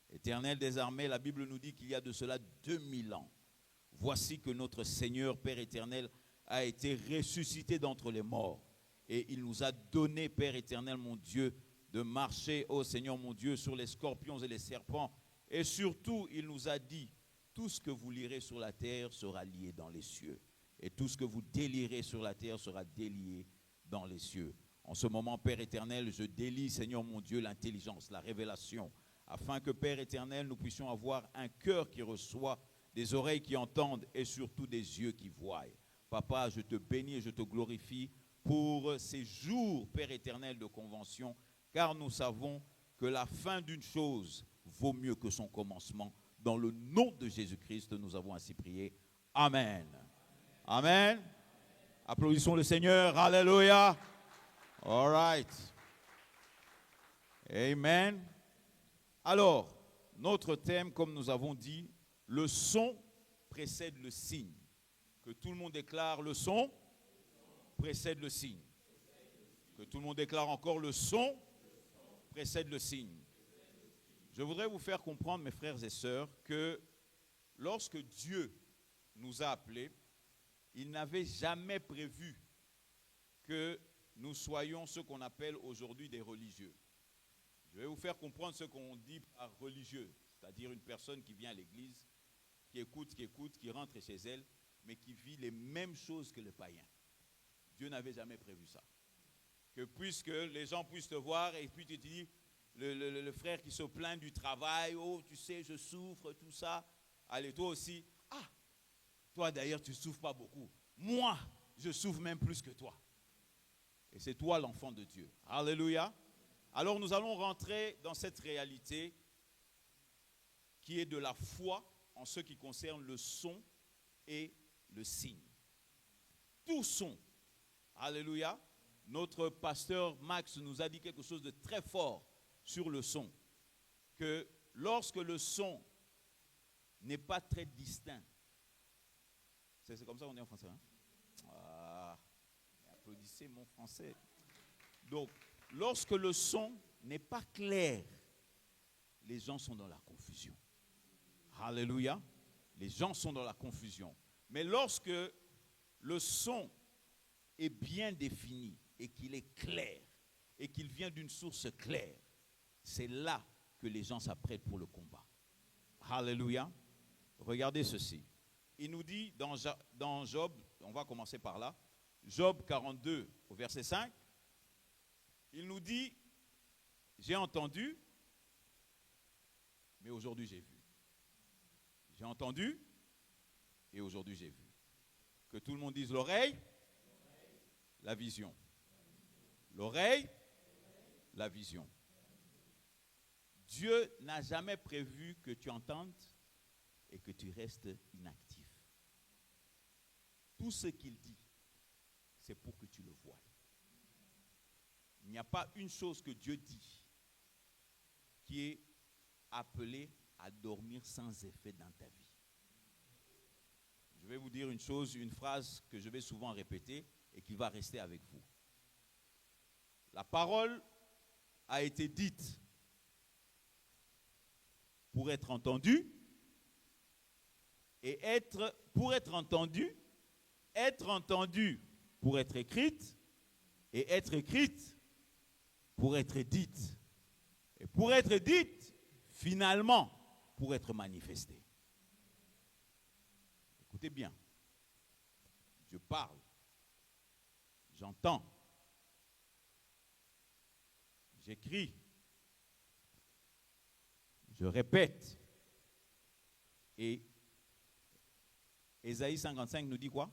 Éternel des armées, la Bible nous dit qu'il y a de cela 2000 ans. Voici que notre Seigneur, Père éternel, a été ressuscité d'entre les morts. Et il nous a donné, Père éternel, mon Dieu, de marcher, ô Seigneur, mon Dieu, sur les scorpions et les serpents. Et surtout, il nous a dit, tout ce que vous lirez sur la terre sera lié dans les cieux. Et tout ce que vous délierez sur la terre sera délié dans les cieux. En ce moment, Père éternel, je délie, Seigneur, mon Dieu, l'intelligence, la révélation, afin que, Père éternel, nous puissions avoir un cœur qui reçoit, des oreilles qui entendent et surtout des yeux qui voient. Papa, je te bénis et je te glorifie pour ces jours, Père éternel, de convention, car nous savons que la fin d'une chose vaut mieux que son commencement. Dans le nom de Jésus-Christ, nous avons ainsi prié. Amen. Amen. Applaudissons le Seigneur. Alléluia. All right. Amen. Alors, notre thème, comme nous avons dit, le son précède le signe. Que tout le monde déclare le son précède le signe. Que tout le monde déclare encore le son précède le signe. Je voudrais vous faire comprendre, mes frères et sœurs, que lorsque Dieu nous a appelés, il n'avait jamais prévu que nous soyons ce qu'on appelle aujourd'hui des religieux. Je vais vous faire comprendre ce qu'on dit par religieux, c'est-à-dire une personne qui vient à l'église, qui écoute, qui rentre chez elle, mais qui vit les mêmes choses que les païens. Dieu n'avait jamais prévu ça. Que puisque les gens puissent te voir et puis tu te dis, le frère qui se plaint du travail, oh tu sais je souffre, tout ça, allez toi aussi, ah, toi d'ailleurs tu ne souffres pas beaucoup, moi je souffre même plus que toi. Et c'est toi l'enfant de Dieu. Alléluia. Alors nous allons rentrer dans cette réalité qui est de la foi en ce qui concerne le son et le signe. Tout son. Alléluia. Notre pasteur Max nous a dit quelque chose de très fort sur le son. Que lorsque le son n'est pas très distinct, c'est comme ça qu'on dit en français, hein? Ah, applaudissez mon français. Donc, lorsque le son n'est pas clair, les gens sont dans la confusion. Alléluia. Les gens sont dans la confusion. Mais lorsque le son est bien défini et qu'il est clair et qu'il vient d'une source claire, c'est là que les gens s'apprêtent pour le combat. Alléluia. Regardez ceci. Il nous dit dans Job, on va commencer par là, Job 42 au verset 5, il nous dit, j'ai entendu, mais aujourd'hui j'ai vu. J'ai entendu, et aujourd'hui j'ai vu. Que tout le monde dise l'oreille, la vision. L'oreille, la vision. Dieu n'a jamais prévu que tu entendes et que tu restes inactif. tout ce qu'il dit, c'est pour que tu le voies. Il n'y a pas une chose que Dieu dit qui est appelée à dormir sans effet dans ta vie. Je vais vous dire une chose, une phrase que je vais souvent répéter et qui va rester avec vous. La parole a été dite pour être entendue et pour être entendue pour être écrite et être écrite pour être dite. Et pour être dite, finalement, pour être manifestée. Écoutez bien. Je parle. J'entends. J'écris. Je répète. Et Ésaïe 55 nous dit quoi?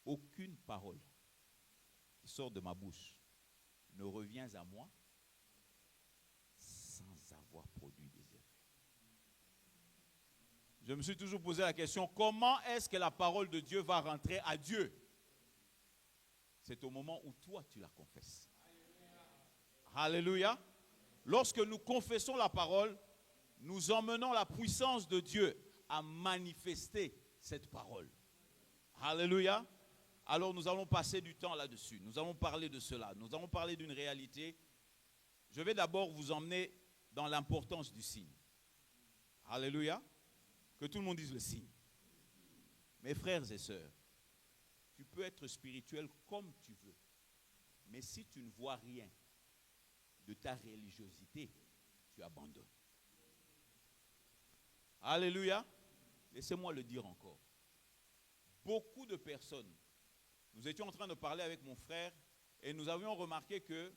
Aucune parole qui sort de ma bouche ne revient à moi sans avoir produit des effets. Je me suis toujours posé la question, comment est-ce que la parole de Dieu va rentrer à Dieu? C'est au moment où toi tu la confesses. Alléluia. Lorsque nous confessons la parole, nous emmenons la puissance de Dieu à manifester cette parole. Alléluia. Alors nous allons passer du temps là-dessus. Nous allons parler de cela. Nous allons parler d'une réalité. Je vais d'abord vous emmener dans l'importance du signe. Alléluia. Que tout le monde dise le signe. Mes frères et sœurs, tu peux être spirituel comme tu veux. Mais si tu ne vois rien de ta religiosité, tu abandonnes. Alléluia. Laissez-moi le dire encore. Beaucoup de personnes, nous étions en train de parler avec mon frère et nous avions remarqué que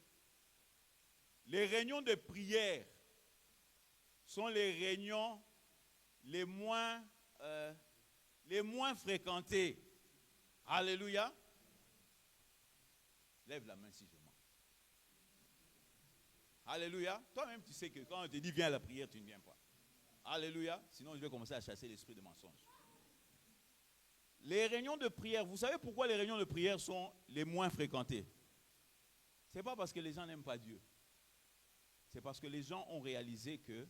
les réunions de prière sont les réunions les moins fréquentées. Alléluia. Lève la main si je mens. Alléluia. Toi-même, tu sais que quand on te dit viens à la prière, tu ne viens pas. Alléluia. Sinon, je vais commencer à chasser l'esprit de mensonge. Les réunions de prière, vous savez pourquoi les réunions de prière sont les moins fréquentées? Ce n'est pas parce que les gens n'aiment pas Dieu. C'est parce que les gens ont réalisé que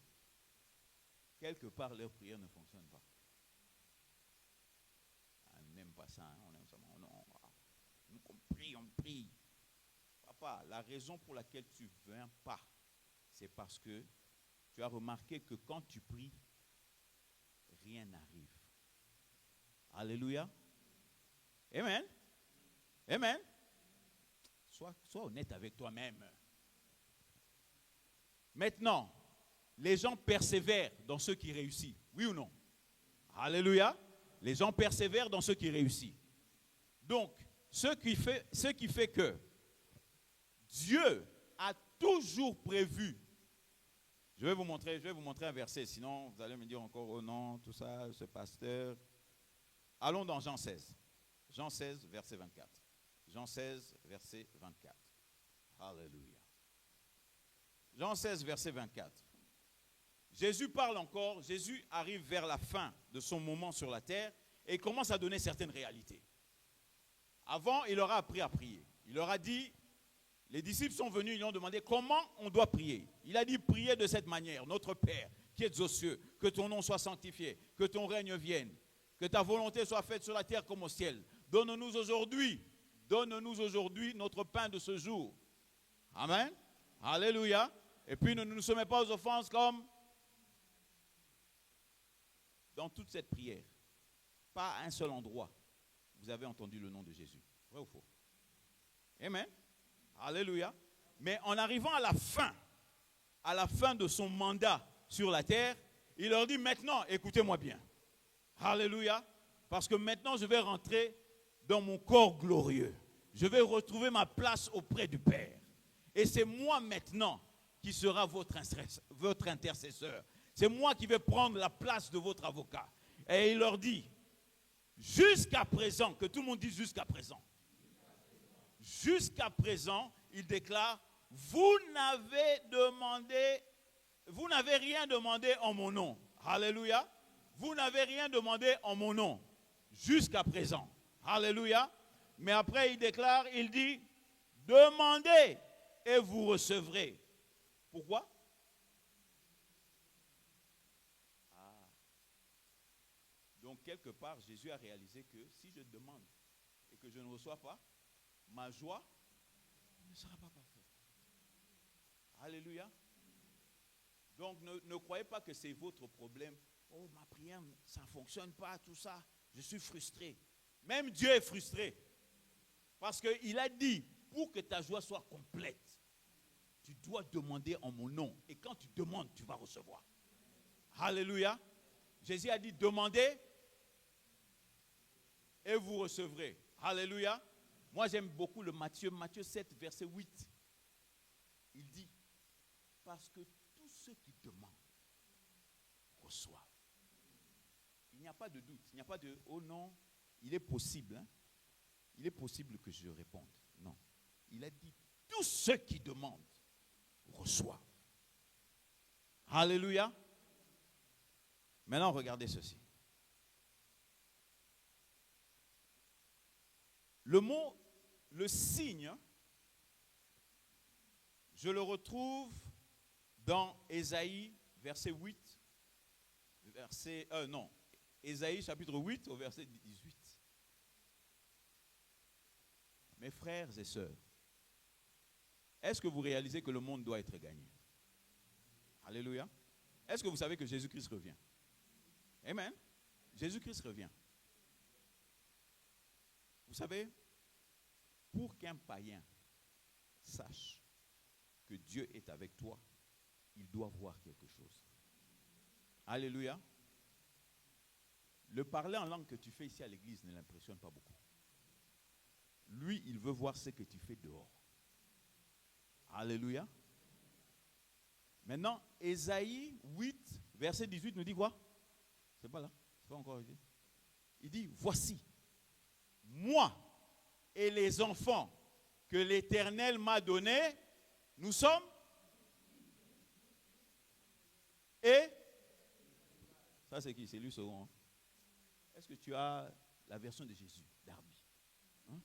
quelque part leur prière ne fonctionne pas. On n'aime pas ça, hein? On aime ça. On prie. Papa, la raison pour laquelle tu ne viens pas, c'est parce que tu as remarqué que quand tu pries, rien n'arrive. Alléluia. Amen. Amen. Sois honnête avec toi-même. Maintenant, les gens persévèrent dans ce qui réussit. Oui ou non? Alléluia. Les gens persévèrent dans ce qui réussit. Donc, ce qui fait que Dieu a toujours prévu. Je vais vous montrer un verset, sinon vous allez me dire encore, oh non, tout ça, ce pasteur. Allons dans Jean 16. Jean 16, verset 24. Jean 16, verset 24. Alléluia. Jean 16, verset 24. Jésus parle encore. Jésus arrive vers la fin de son moment sur la terre et commence à donner certaines réalités. Avant, il leur a appris à prier. Il leur a dit, les disciples sont venus, ils lui ont demandé comment on doit prier. Il a dit, priez de cette manière. Notre Père, qui es aux cieux, que ton nom soit sanctifié, que ton règne vienne, que ta volonté soit faite sur la terre comme au ciel. Donne-nous aujourd'hui notre pain de ce jour. Amen. Alléluia. Et puis ne nous soumets pas aux offenses comme dans toute cette prière. Pas à un seul endroit, vous avez entendu le nom de Jésus. Vrai ou faux? Amen. Alléluia. Mais en arrivant à la fin de son mandat sur la terre, il leur dit maintenant, écoutez-moi bien. Alléluia. Parce que maintenant, je vais rentrer dans mon corps glorieux. Je vais retrouver ma place auprès du Père. Et c'est moi maintenant qui sera votre intercesseur. C'est moi qui vais prendre la place de votre avocat. Et il leur dit, jusqu'à présent, que tout le monde dise jusqu'à présent. Jusqu'à présent, il déclare, vous n'avez rien demandé en mon nom. Alléluia. Vous n'avez rien demandé en mon nom. jusqu'à présent. Alléluia. Mais après, il déclare, il dit, demandez et vous recevrez. Pourquoi? Donc, quelque part, Jésus a réalisé que si je demande et que je ne reçois pas, ma joie ne sera pas parfaite. Alléluia. Donc, ne croyez pas que c'est votre problème. Oh, ma prière, ça ne fonctionne pas, tout ça. Je suis frustré. Même Dieu est frustré. Parce qu'il a dit, pour que ta joie soit complète, tu dois demander en mon nom. Et quand tu demandes, tu vas recevoir. Alléluia. Jésus a dit, demandez et vous recevrez. Alléluia. Moi, j'aime beaucoup le Matthieu 7, verset 8. Il dit, parce que tous ceux qui demandent reçoivent. Il n'y a pas de doute. Il n'y a pas de, oh non, il est possible. Hein? Il est possible que je réponde. Non. Il a dit, tous ceux qui demandent reçoivent. Alléluia. Maintenant, regardez ceci. Le mot, le signe, je le retrouve dans Ésaïe, verset 8, Ésaïe chapitre 8 au verset 18. Mes frères et sœurs, est-ce que vous réalisez que le monde doit être gagné? Alléluia. Est-ce que vous savez que Jésus-Christ revient? Amen. Jésus-Christ revient. Vous savez, pour qu'un païen sache que Dieu est avec toi, il doit voir quelque chose. Alléluia. Le parler en langue que tu fais ici à l'église ne l'impressionne pas beaucoup. Lui, il veut voir ce que tu fais dehors. Alléluia. Maintenant, Ésaïe 8, verset 18 nous dit quoi? C'est pas là. C'est pas encore dit. Il dit, voici, moi et les enfants que l'Éternel m'a donnés, nous sommes. Et ça c'est qui? C'est lui second. Hein? Est-ce que tu as la version de Jésus, Darby? Hein?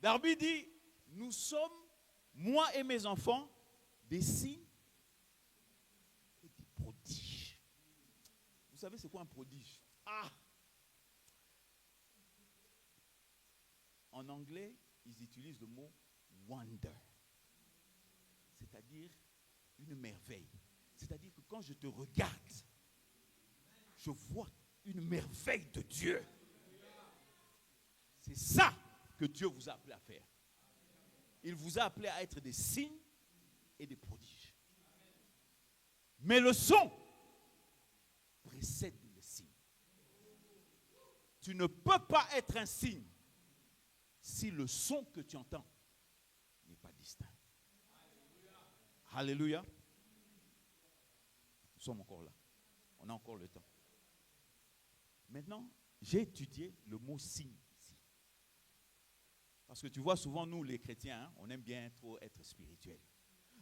Darby dit, nous sommes, moi et mes enfants, des signes et des prodiges. Vous savez c'est quoi un prodige? En anglais, ils utilisent le mot wonder, c'est-à-dire une merveille. C'est-à-dire que quand je te regarde, je vois une merveille de Dieu. C'est ça que Dieu vous a appelé à faire. Il vous a appelé à être des signes et des prodiges. Mais le son précède le signe. Tu ne peux pas être un signe si le son que tu entends n'est pas distinct. Alléluia. Nous sommes encore là. On a encore le temps. Maintenant, j'ai étudié le mot signe ici. Parce que tu vois, souvent, nous, les chrétiens, hein, on aime bien trop être spirituels.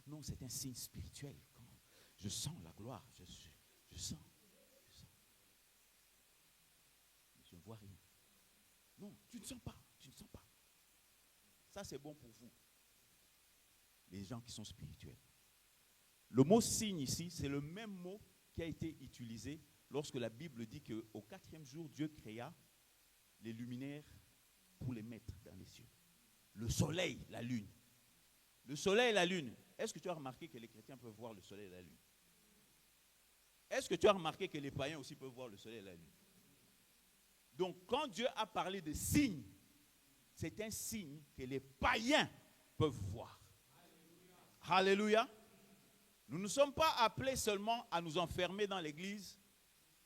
Non, c'est un signe spirituel. Je sens la gloire. Je sens. Mais je ne vois rien. Non, tu ne sens pas. Tu ne sens pas. Ça, c'est bon pour vous. Les gens qui sont spirituels. Le mot signe ici, c'est le même mot qui a été utilisé lorsque la Bible dit qu'au 4e jour, Dieu créa les luminaires pour les mettre dans les cieux. Le soleil, la lune. Le soleil et la lune. Est-ce que tu as remarqué que les chrétiens peuvent voir le soleil et la lune? Est-ce que tu as remarqué que les païens aussi peuvent voir le soleil et la lune? Donc, quand Dieu a parlé de signes, c'est un signe que les païens peuvent voir. Alléluia. Nous ne sommes pas appelés seulement à nous enfermer dans l'église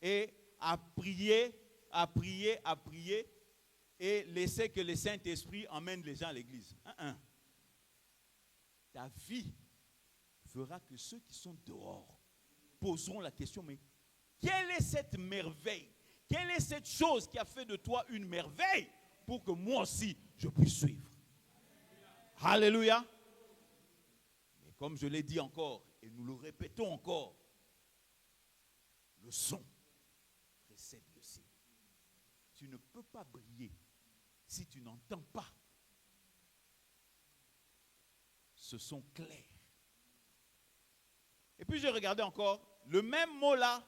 et à prier et laisser que le Saint-Esprit emmène les gens à l'église. Ta vie fera que ceux qui sont dehors poseront la question, mais quelle est cette merveille? Quelle est cette chose qui a fait de toi une merveille pour que moi aussi je puisse suivre? Alléluia. Mais comme je l'ai dit encore, et nous le répétons encore, le son précède le signe. Tu ne peux pas briller si tu n'entends pas ce son clair. Et puis j'ai regardé encore, le même mot là,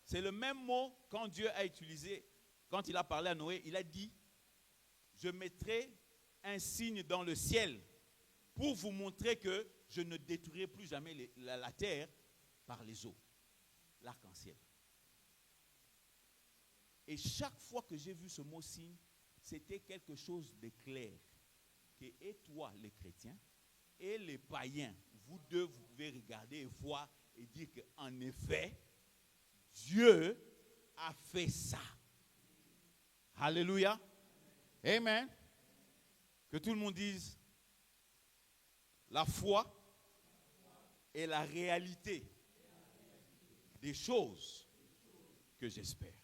c'est le même mot quand Dieu a utilisé, quand il a parlé à Noé, il a dit, je mettrai un signe dans le ciel pour vous montrer que je ne détruirai plus jamais la terre par les eaux, l'arc-en-ciel. Et chaque fois que j'ai vu ce mot signe, c'était quelque chose de clair. Que et toi, les chrétiens, et les païens, vous deux, vous pouvez regarder et voir et dire qu'en effet, Dieu a fait ça. Alléluia. Amen. Que tout le monde dise la foi est la réalité des choses que j'espère.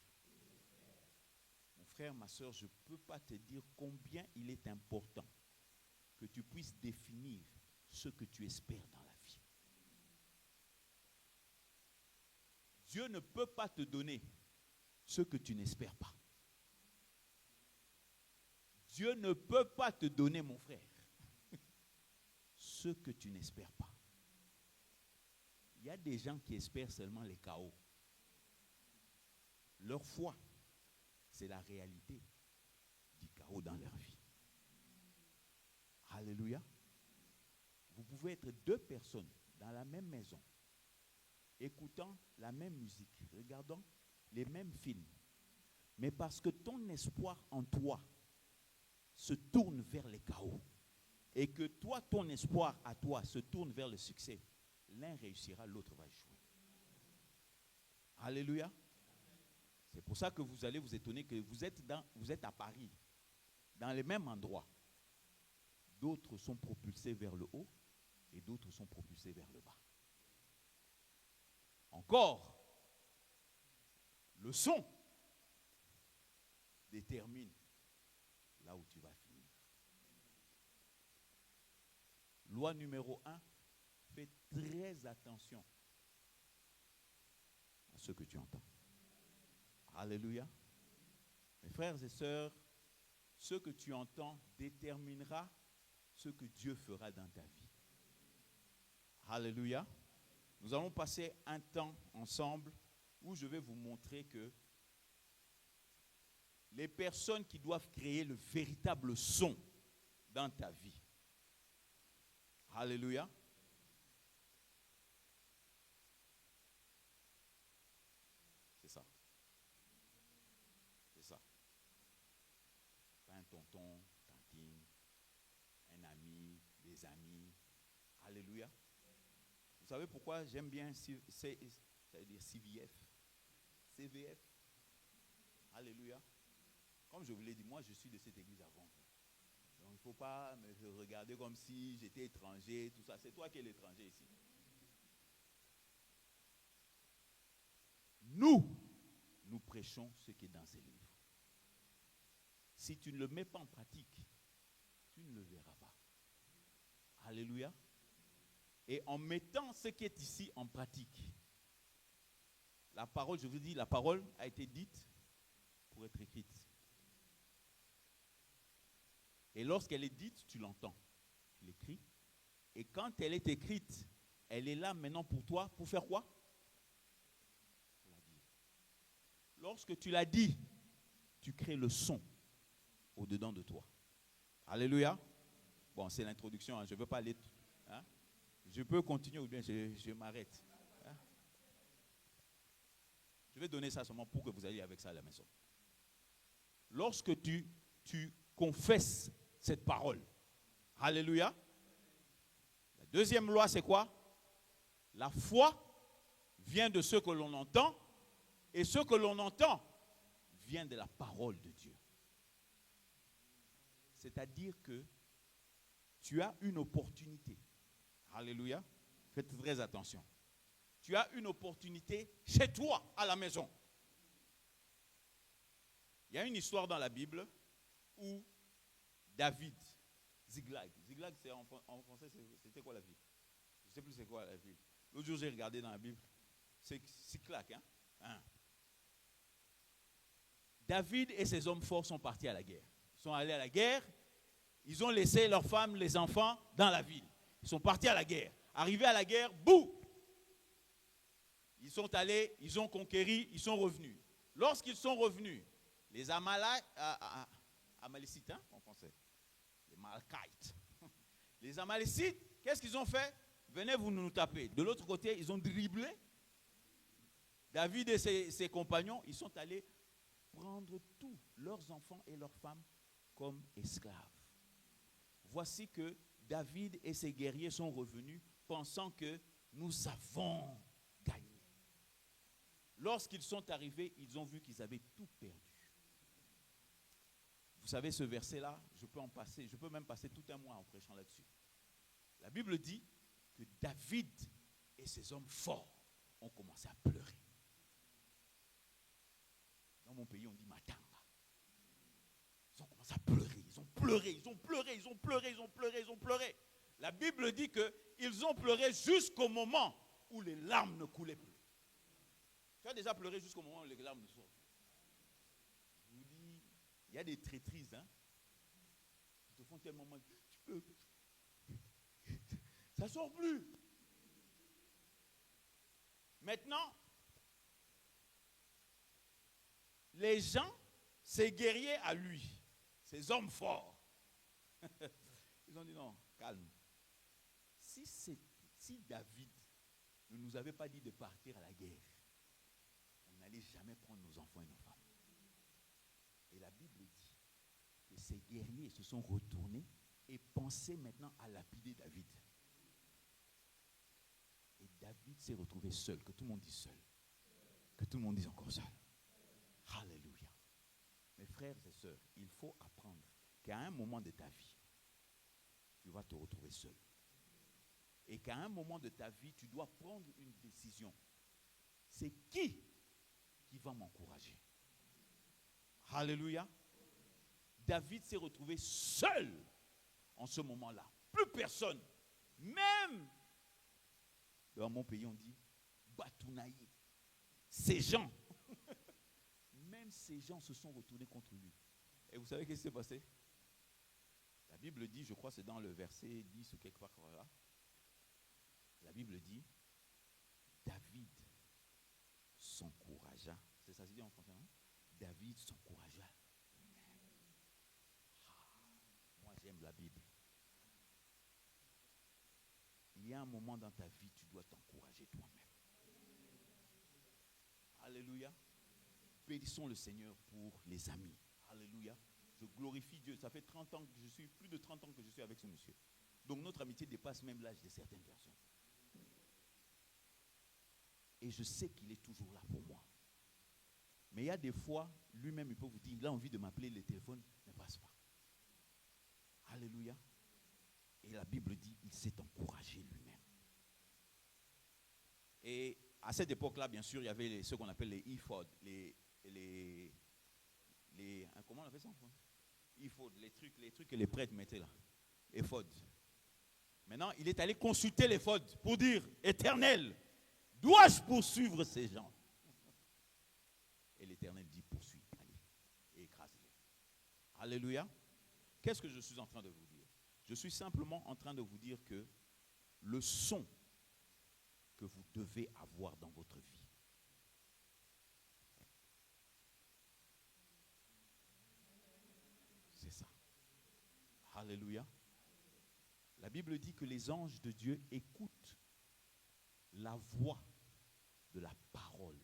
Mon frère, ma soeur, je ne peux pas te dire combien il est important que tu puisses définir ce que tu espères dans la vie. Dieu ne peut pas te donner ce que tu n'espères pas. Dieu ne peut pas te donner, mon frère, ce que tu n'espères pas. Il y a des gens qui espèrent seulement les chaos. Leur foi, c'est la réalité du chaos dans leur vie. Alléluia. Vous pouvez être deux personnes dans la même maison, écoutant la même musique, regardant les mêmes films. Mais parce que ton espoir en toi se tourne vers les chaos et que toi, ton espoir à toi se tourne vers le succès, l'un réussira, l'autre va échouer. Alléluia. C'est pour ça que vous allez vous étonner que vous êtes à Paris, dans les mêmes endroits. D'autres sont propulsés vers le haut et d'autres sont propulsés vers le bas. Encore, le son détermine là où tu vas finir. Loi numéro 1, fais très attention à ce que tu entends. Alléluia. Mes frères et sœurs, ce que tu entends déterminera ce que Dieu fera dans ta vie. Alléluia. Nous allons passer un temps ensemble où je vais vous montrer que les personnes qui doivent créer le véritable son dans ta vie. Alléluia. C'est ça. C'est ça. Pas un tonton, tantine, un ami, des amis. Alléluia. Vous savez pourquoi j'aime bien ça veut dire CVF, CVF. Alléluia. Comme je vous l'ai dit, moi je suis de cette église avant. Donc il ne faut pas me regarder comme si j'étais étranger, tout ça. C'est toi qui es l'étranger ici. Nous prêchons ce qui est dans ces livres. Si tu ne le mets pas en pratique, tu ne le verras pas. Alléluia. Et en mettant ce qui est ici en pratique, la parole, je vous dis, la parole a été dite pour être écrite. Et lorsqu'elle est dite, tu l'entends, tu l'écris. Et quand elle est écrite, elle est là maintenant pour toi, pour faire quoi? Pour la dire. Lorsque tu la dis, tu crées le son au-dedans de toi. Alléluia. Bon, c'est l'introduction, hein, je ne veux pas aller... Hein? Je peux continuer ou bien je m'arrête. Hein? Je vais donner ça seulement pour que vous alliez avec ça à la maison. Lorsque tu confesses cette parole, alléluia, la deuxième loi c'est quoi? La foi vient de ce que l'on entend et ce que l'on entend vient de la parole de Dieu. C'est-à-dire que tu as une opportunité. Alléluia. Faites très attention. Tu as une opportunité chez toi, à la maison. Il y a une histoire dans la Bible où David, Ziklag, c'est en français, c'était quoi la ville? Je ne sais plus c'est quoi la ville. L'autre jour, j'ai regardé dans la Bible. C'est Ziklag, hein? David et ses hommes forts sont partis à la guerre. Ils sont allés à la guerre. Ils ont laissé leurs femmes, les enfants dans la ville. Ils sont partis à la guerre. Arrivés à la guerre, bouh! Ils sont allés, ils ont conquéri, ils sont revenus. Lorsqu'ils sont revenus, les Amalécites, hein, en français, les Malkites, les Amalécites, qu'est-ce qu'ils ont fait? Venez vous nous taper. De l'autre côté, ils ont dribblé. David et ses compagnons, ils sont allés prendre tous leurs enfants et leurs femmes comme esclaves. Voici que David et ses guerriers sont revenus pensant que nous avons gagné. Lorsqu'ils sont arrivés, ils ont vu qu'ils avaient tout perdu. Vous savez, ce verset-là, je peux même passer tout un mois en prêchant là-dessus. La Bible dit que David et ses hommes forts ont commencé à pleurer. Dans mon pays, on dit matanga. Ils ont commencé à pleurer, ils ont pleuré, ils ont pleuré, ils ont pleuré, ils ont pleuré, ils ont pleuré. La Bible dit qu'ils ont pleuré jusqu'au moment où les larmes ne coulaient plus. Tu as déjà pleuré jusqu'au moment où les larmes ne sortent. Je vous dis, il y a des traîtrises, hein, qui te font tellement mal. Ça ne sort plus. Maintenant, les gens, ces guerriers à lui, ces hommes forts, ils ont dit non, calme. Si David ne nous avait pas dit de partir à la guerre, on n'allait jamais prendre nos enfants et nos femmes. Et la Bible dit que ces guerriers se sont retournés et pensaient maintenant à lapider David. Et David s'est retrouvé seul, que tout le monde dise seul. Que tout le monde dise encore seul. Alléluia. Mes frères et sœurs, il faut apprendre qu'à un moment de ta vie, tu vas te retrouver seul. Et qu'à un moment de ta vie, tu dois prendre une décision. C'est qui va m'encourager? Alléluia. David s'est retrouvé seul en ce moment-là. Plus personne. Même, dans mon pays, on dit Batounaï. Ces gens, même ces gens se sont retournés contre lui. Et vous savez ce qui s'est passé? La Bible dit, je crois que c'est dans le verset 10 ou quelque part là, la Bible dit, David s'encouragea. C'est ça, c'est dit en français, non? David s'encouragea. Moi, j'aime la Bible. Il y a un moment dans ta vie, tu dois t'encourager toi-même. Alléluia. Bénissons le Seigneur pour les amis. Alléluia. Je glorifie Dieu. Ça fait 30 ans que je suis, plus de 30 ans que je suis avec ce monsieur. Donc notre amitié dépasse même l'âge de certaines personnes. Et je sais qu'il est toujours là pour moi. Mais il y a des fois, lui-même, il peut vous dire, il a envie de m'appeler, le téléphone ne passe pas. Alléluia. Et la Bible dit, il s'est encouragé lui-même. Et à cette époque-là, bien sûr, il y avait ce qu'on appelle les ephod, comment on appelle ça en français? Ephod, les trucs que les prêtres mettaient là. Ephod. Maintenant, il est allé consulter l'éphod pour dire, Éternel, dois-je poursuivre ces gens? Et l'Éternel dit, poursuis, allez, et écrase-les. Alléluia. Qu'est-ce que je suis en train de vous dire? Je suis simplement en train de vous dire que le son que vous devez avoir dans votre vie, c'est ça. Alléluia. La Bible dit que les anges de Dieu écoutent la voix de la parole